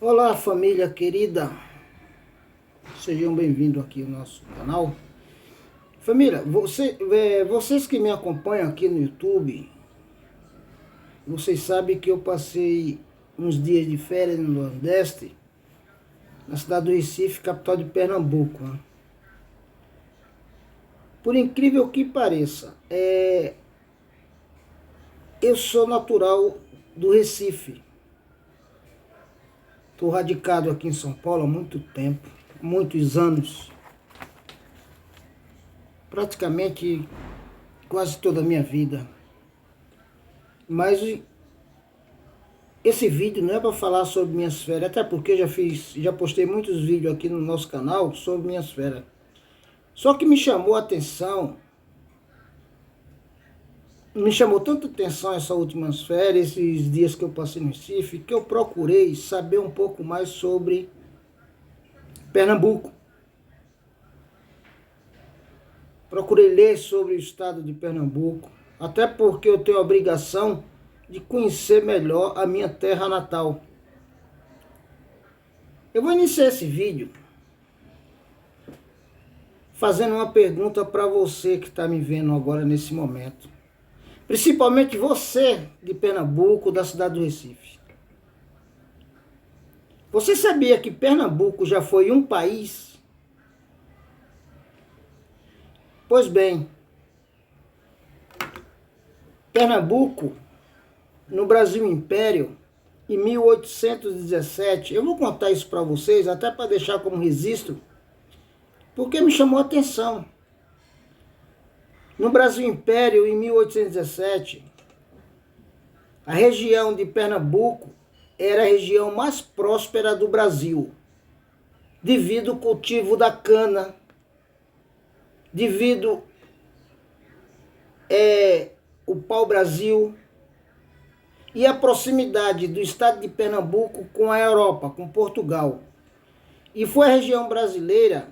Olá, família querida, sejam bem-vindos aqui ao nosso canal. Família, vocês que me acompanham aqui no YouTube, vocês sabem que eu passei uns dias de férias no Nordeste, na cidade do Recife, capital de Pernambuco, né? Por incrível que pareça, eu sou natural do Recife. Estou radicado aqui em São Paulo há muito tempo, muitos anos. Praticamente quase toda a minha vida. Mas esse vídeo não é para falar sobre minhas férias, até porque já postei muitos vídeos aqui no nosso canal sobre minhas férias. Só que me chamou tanta atenção essas últimas férias, esses dias que eu passei no Recife, que eu procurei saber um pouco mais sobre Pernambuco. Procurei ler sobre o estado de Pernambuco, até porque eu tenho a obrigação de conhecer melhor a minha terra natal. Eu vou iniciar esse vídeo fazendo uma pergunta para você que está me vendo agora nesse momento. Principalmente você de Pernambuco, da cidade do Recife. Você sabia que Pernambuco já foi um país? Pois bem, Pernambuco, no Brasil Império, em 1817, eu vou contar isso para vocês, até para deixar como registro, porque me chamou a atenção. No Brasil Império, em 1817, a região de Pernambuco era a região mais próspera do Brasil, devido ao cultivo da cana, devido o pau-brasil e a proximidade do estado de Pernambuco com a Europa, com Portugal. E foi a região brasileira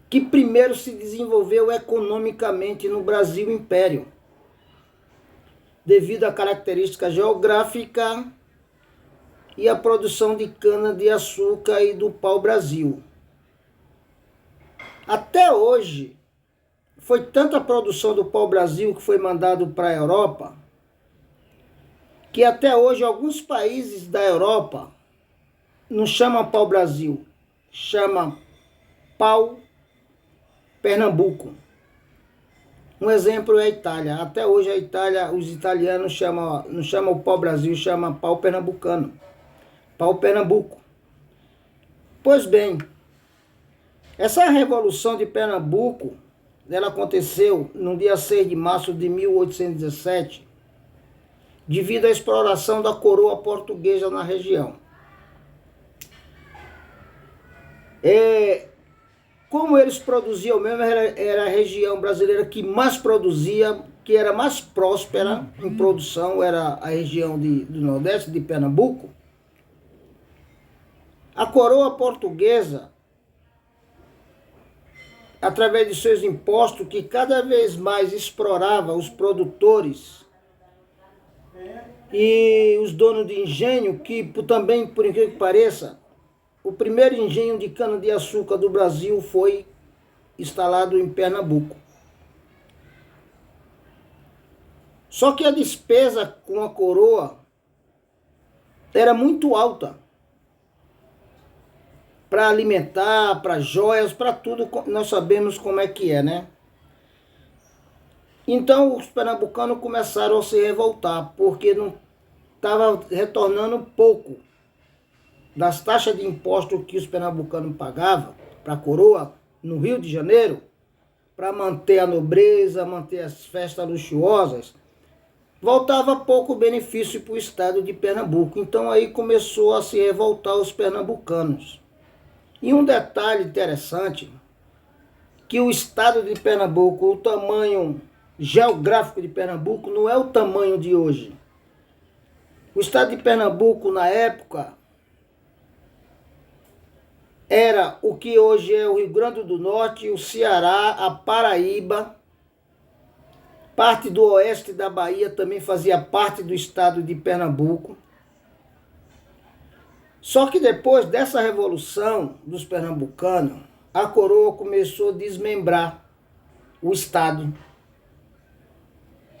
que primeiro se desenvolveu economicamente no Brasil Império, devido à característica geográfica e à produção de cana-de-açúcar e do pau-brasil. Até hoje, foi tanta produção do pau-brasil que foi mandado para a Europa, que até hoje alguns países da Europa não chamam pau-brasil, chamam pau-Pernambuco. Um exemplo é a Itália. Até hoje a Itália, os italianos não chamam o pau-brasil, chamam pau-pernambucano. Pau-Pernambuco. Pois bem, essa revolução de Pernambuco, ela aconteceu no dia 6 de março de 1817, devido à exploração da coroa portuguesa na região. Como eles produziam mesmo, era a região brasileira que mais produzia, que era mais próspera em produção, era a região do Nordeste, de Pernambuco. A coroa portuguesa, através de seus impostos, que cada vez mais explorava os produtores e os donos de engenho, que também, por incrível que pareça, o primeiro engenho de cana-de-açúcar do Brasil foi instalado em Pernambuco. Só que a despesa com a coroa era muito alta para alimentar, para joias, para tudo. Nós sabemos como é que é, né? Então os pernambucanos começaram a se revoltar, porque não estava retornando pouco das taxas de imposto que os pernambucanos pagavam para a coroa no Rio de Janeiro, para manter a nobreza, manter as festas luxuosas, voltava pouco benefício para o estado de Pernambuco. Então aí começou a se revoltar os pernambucanos. E um detalhe interessante, que o estado de Pernambuco, o tamanho geográfico de Pernambuco não é o tamanho de hoje. O estado de Pernambuco, na época, era o que hoje é o Rio Grande do Norte, o Ceará, a Paraíba, parte do oeste da Bahia também fazia parte do estado de Pernambuco. Só que depois dessa revolução dos pernambucanos, a coroa começou a desmembrar o Estado.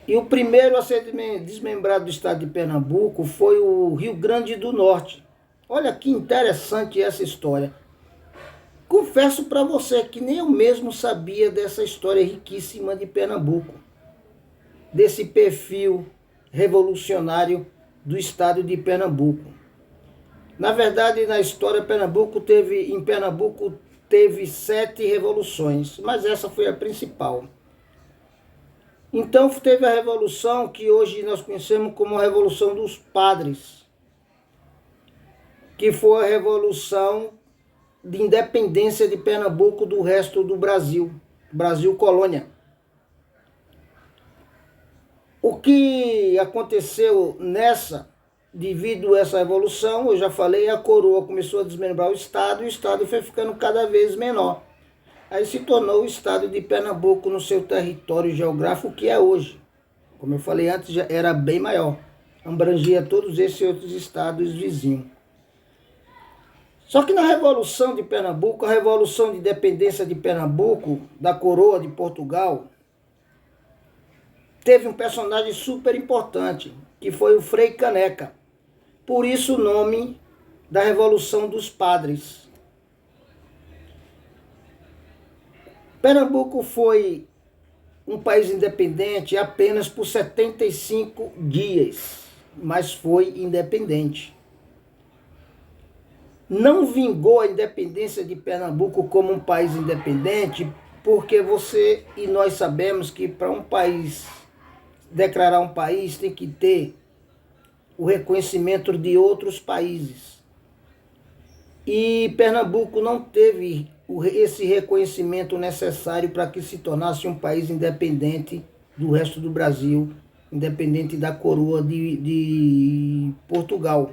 E o primeiro a ser desmembrado do Estado de Pernambuco foi o Rio Grande do Norte. Olha que interessante essa história. Confesso para você que nem eu mesmo sabia dessa história riquíssima de Pernambuco, desse perfil revolucionário do Estado de Pernambuco. Na verdade, na história, em Pernambuco teve 7 revoluções, mas essa foi a principal. Então teve a revolução que hoje nós conhecemos como a Revolução dos Padres, que foi a revolução de independência de Pernambuco do resto do Brasil, Brasil colônia. O que aconteceu devido a essa revolução, eu já falei, a coroa começou a desmembrar o Estado e o Estado foi ficando cada vez menor. Aí se tornou o Estado de Pernambuco no seu território geográfico que é hoje. Como eu falei antes, já era bem maior. Abrangia todos esses outros estados vizinhos. Só que na Revolução de Pernambuco, a Revolução de Independência de Pernambuco, da coroa de Portugal, teve um personagem super importante, que foi o Frei Caneca. Por isso o nome da Revolução dos Padres. Pernambuco foi um país independente apenas por 75 dias, mas foi independente. Não vingou a independência de Pernambuco como um país independente, porque você e nós sabemos que para um país declarar um país tem que ter o reconhecimento de outros países. E Pernambuco não teve esse reconhecimento necessário para que se tornasse um país independente do resto do Brasil, independente da coroa de Portugal.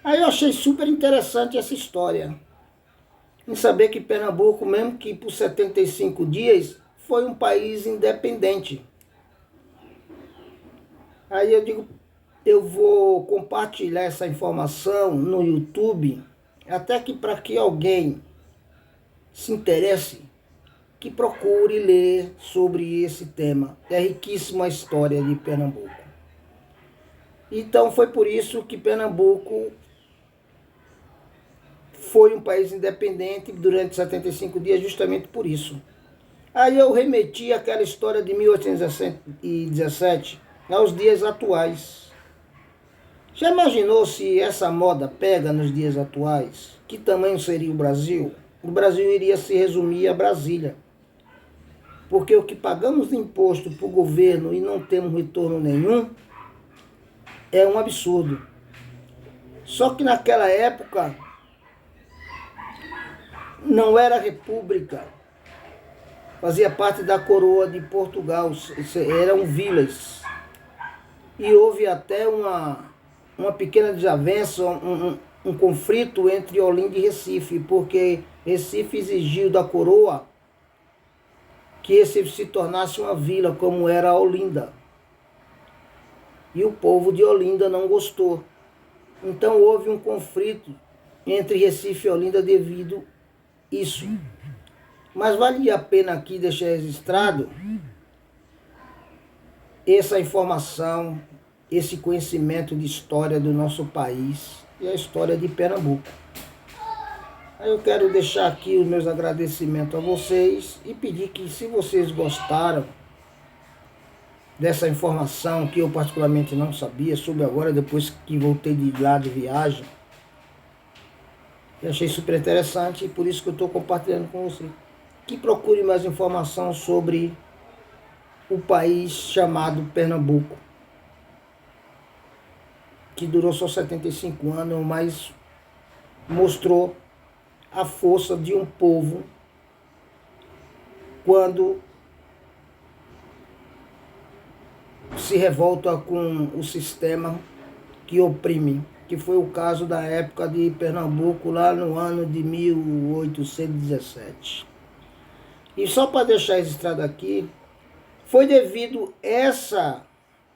Aí eu achei super interessante essa história, em saber que Pernambuco, mesmo que por 75 dias, foi um país independente. Aí eu digo, eu vou compartilhar essa informação no YouTube, até que para que alguém se interesse, que procure ler sobre esse tema. É riquíssima a história de Pernambuco. Então foi por isso que Pernambuco foi um país independente durante 75 dias, justamente por isso. Aí eu remeti àquela história de 1817 aos dias atuais. Já imaginou se essa moda pega nos dias atuais? Que tamanho seria o Brasil? O Brasil iria se resumir a Brasília. Porque o que pagamos de imposto para o governo e não temos retorno nenhum é um absurdo. Só que naquela época não era república, fazia parte da coroa de Portugal, eram vilas. E houve até uma pequena desavença, um conflito entre Olinda e Recife, porque Recife exigiu da coroa que Recife se tornasse uma vila, como era Olinda. E o povo de Olinda não gostou. Então houve um conflito entre Recife e Olinda devido a isso. Mas valia a pena aqui deixar registrado essa informação, esse conhecimento de história do nosso país e a história de Pernambuco. Aí eu quero deixar aqui os meus agradecimentos a vocês e pedir que, se vocês gostaram dessa informação que eu particularmente não sabia, soube agora depois que voltei de lá de viagem, eu achei super interessante e por isso que eu estou compartilhando com você, que procure mais informação sobre o país chamado Pernambuco, que durou só 75 anos, mas mostrou a força de um povo quando se revolta com o sistema que oprime, que foi o caso da época de Pernambuco, lá no ano de 1817. E só para deixar registrado aqui, foi devido a essa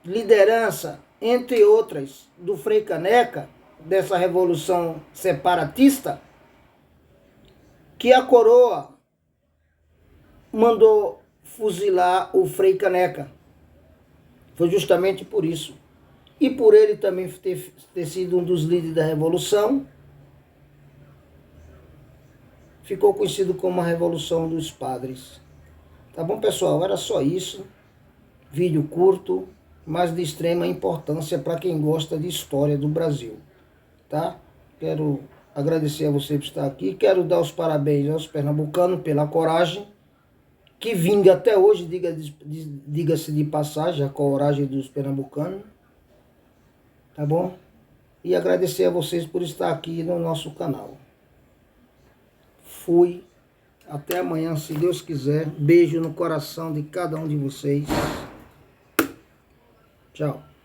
liderança, entre outras, do Frei Caneca, dessa revolução separatista, que a coroa mandou fuzilar o Frei Caneca. Foi justamente por isso. E por ele também ter sido um dos líderes da revolução, ficou conhecido como a Revolução dos Padres. Tá bom, pessoal? Era só isso. Vídeo curto, mas de extrema importância para quem gosta de história do Brasil. Tá? Quero agradecer a você por estar aqui. Quero dar os parabéns aos pernambucanos pela coragem que vinga até hoje, diga-se de passagem, a coragem dos pernambucanos. Tá bom? E agradecer a vocês por estar aqui no nosso canal. Fui. Até amanhã, se Deus quiser. Beijo no coração de cada um de vocês. Tchau.